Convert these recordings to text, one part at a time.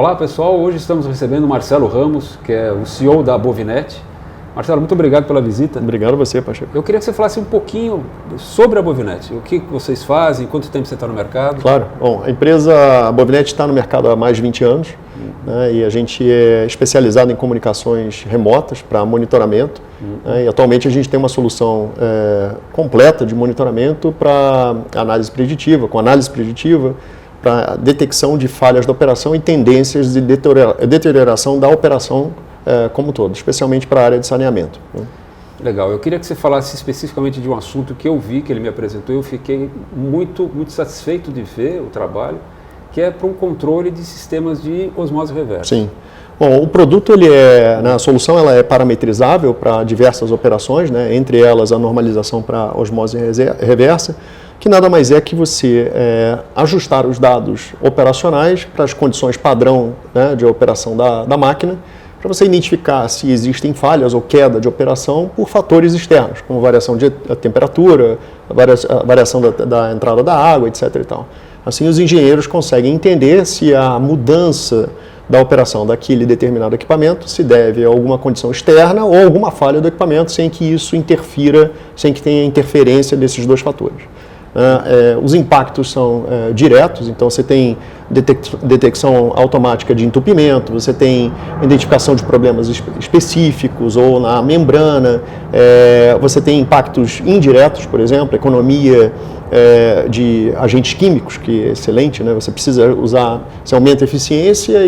Olá pessoal, hoje estamos recebendo o Marcelo Ramos, que é o CEO da Bovinet. Marcelo, muito obrigado pela visita. Obrigado a você, Pacheco. Eu queria que você falasse um pouquinho sobre a Bovinet. O que vocês fazem, quanto tempo você está no mercado? Claro. Bom, a Bovinet está no mercado há mais de 20 anos, né, e a gente é especializado em comunicações remotas para monitoramento. Né, e atualmente a gente tem uma solução completa de monitoramento para análise preditiva, com análise preditiva, para detecção de falhas da operação e tendências de deterioração da operação como um todo, especialmente para a área de saneamento. Né. Legal. Eu queria que você falasse especificamente de um assunto que eu vi, que ele me apresentou, e eu fiquei muito satisfeito de ver o trabalho, que é para um controle de sistemas de osmose reversa. Sim. Bom, o produto, a solução ela é parametrizável para diversas operações, né, entre elas a normalização para osmose reversa, que nada mais é que você ajustar os dados operacionais para as condições padrão, né, de operação da máquina, para você identificar se existem falhas ou queda de operação por fatores externos, como variação de temperatura, variação da entrada da água, etc. e tal. Assim, os engenheiros conseguem entender se a mudança da operação daquele determinado equipamento se deve a alguma condição externa ou alguma falha do equipamento, sem que isso interfira, sem que tenha interferência desses dois fatores. Os impactos são diretos, então você tem detecção automática de entupimento, você tem identificação de problemas específicos ou na membrana, você tem impactos indiretos, por exemplo, economia de agentes químicos, que é excelente, né? Você aumenta a eficiência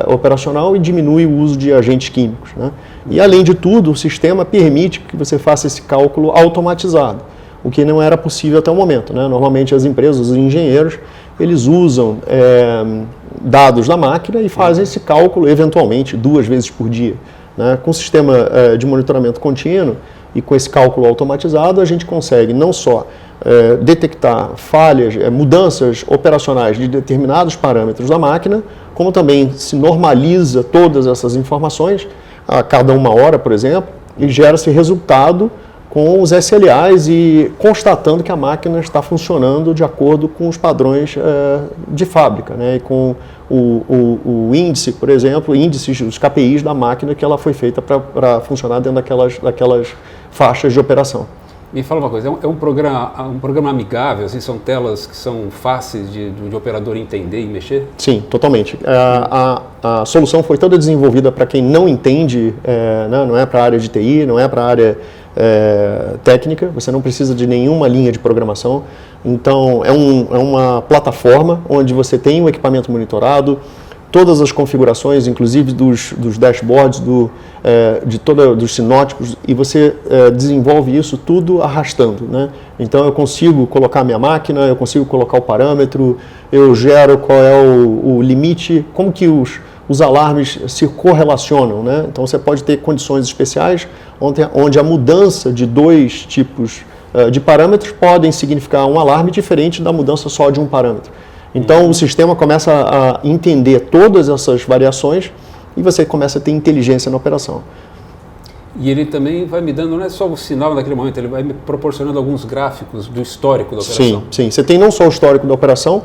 operacional e diminui o uso de agentes químicos, né? E além de tudo, o sistema permite que você faça esse cálculo automatizado, o que não era possível até o momento, né? Normalmente as empresas, os engenheiros, eles usam dados da máquina e fazem esse cálculo eventualmente 2 vezes por dia, né? Com o sistema de monitoramento contínuo e com esse cálculo automatizado, a gente consegue não só detectar falhas, mudanças operacionais de determinados parâmetros da máquina, como também se normaliza todas essas informações a cada 1 hora, por exemplo, e gera-se resultado com os SLAs e constatando que a máquina está funcionando de acordo com os padrões de fábrica, né? E com o índice, por exemplo, índices, os KPIs da máquina que ela foi feita para funcionar dentro daquelas faixas de operação. Me fala uma coisa, é um programa amigável, assim, são telas que são fáceis de operador entender e mexer? Sim, totalmente. A solução foi toda desenvolvida para quem não entende, não é para a área de TI, não é para a área técnica, você não precisa de nenhuma linha de programação. Então, é uma plataforma onde você tem o equipamento monitorado, todas as configurações, inclusive dos dashboards, dos sinóticos, e você desenvolve isso tudo arrastando, né? Então eu consigo colocar a minha máquina, eu consigo colocar o parâmetro, eu gero qual é o limite, como que os alarmes se correlacionam, né? Então você pode ter condições especiais onde a mudança de 2 tipos de parâmetros podem significar um alarme diferente da mudança só de um parâmetro. Então o sistema começa a entender todas essas variações e você começa a ter inteligência na operação. E ele também vai me dando, não é só o sinal naquele momento, ele vai me proporcionando alguns gráficos do histórico da operação. Sim. Você tem não só o histórico da operação,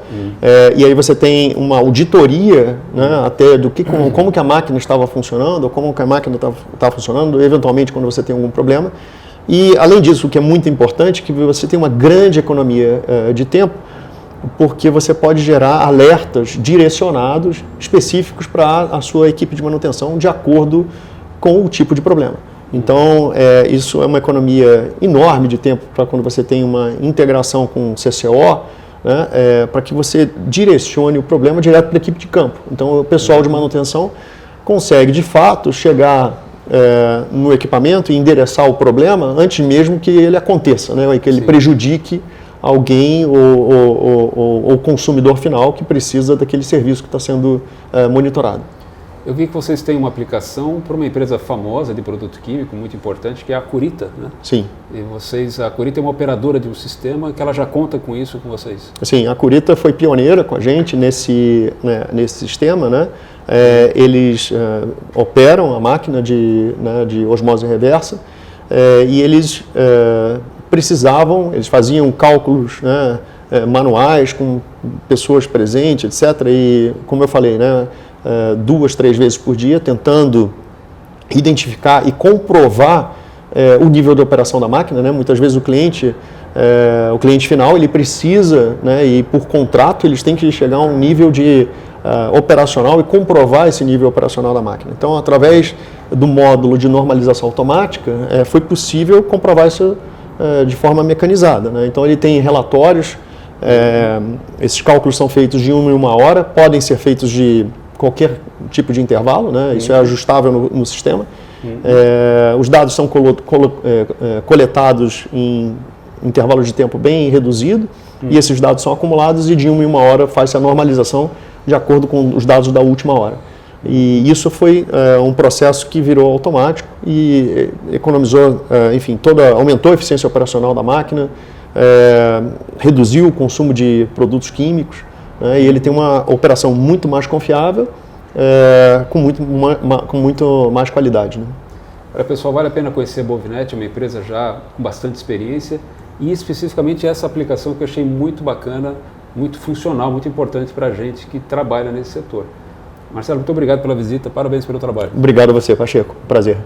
e aí você tem uma auditoria, né, até do como que a máquina estava funcionando, ou como que a máquina está funcionando, eventualmente quando você tem algum problema. E além disso, o que é muito importante, que você tem uma grande economia de tempo, porque você pode gerar alertas direcionados, específicos para a sua equipe de manutenção, de acordo com o tipo de problema. Então, isso é uma economia enorme de tempo para quando você tem uma integração com o CCO, né, para que você direcione o problema direto para a equipe de campo. Então, o pessoal de manutenção consegue, de fato, chegar no equipamento e endereçar o problema antes mesmo que ele aconteça, né, que ele prejudique alguém ou consumidor final que precisa daquele serviço que está sendo monitorado. Eu vi que vocês têm uma aplicação para uma empresa famosa de produto químico, muito importante, que é a Curita, né? Sim. E a Curita é uma operadora de um sistema que ela já conta com isso com vocês. Sim, a Curita foi pioneira com a gente nesse sistema, né? Eles operam a máquina de osmose reversa e eles eles faziam cálculos, né, manuais com pessoas presentes, etc. E, como eu falei, né, 2, 3 vezes por dia, tentando identificar e comprovar o nível de operação da máquina, né? Muitas vezes o cliente final ele precisa, né, e por contrato eles têm que chegar a um nível de operacional e comprovar esse nível operacional da máquina. Então, através do módulo de normalização automática, foi possível comprovar isso de forma mecanizada, né? Então, ele tem relatórios, esses cálculos são feitos de 1 em 1 hora, podem ser feitos de qualquer tipo de intervalo, né? Isso é ajustável no sistema. Os dados são coletados em intervalo de tempo bem reduzido e esses dados são acumulados e de 1 em 1 hora faz-se a normalização de acordo com os dados da última hora. E isso foi um processo que virou automático e economizou, enfim, aumentou a eficiência operacional da máquina, reduziu o consumo de produtos químicos, né, e ele tem uma operação muito mais confiável, com muito mais qualidade, né? Olha, pessoal, vale a pena conhecer a Bovinet, é uma empresa já com bastante experiência e especificamente essa aplicação que eu achei muito bacana, muito funcional, muito importante para a gente que trabalha nesse setor. Marcelo, muito obrigado pela visita, parabéns pelo trabalho. Obrigado a você, Pacheco, prazer.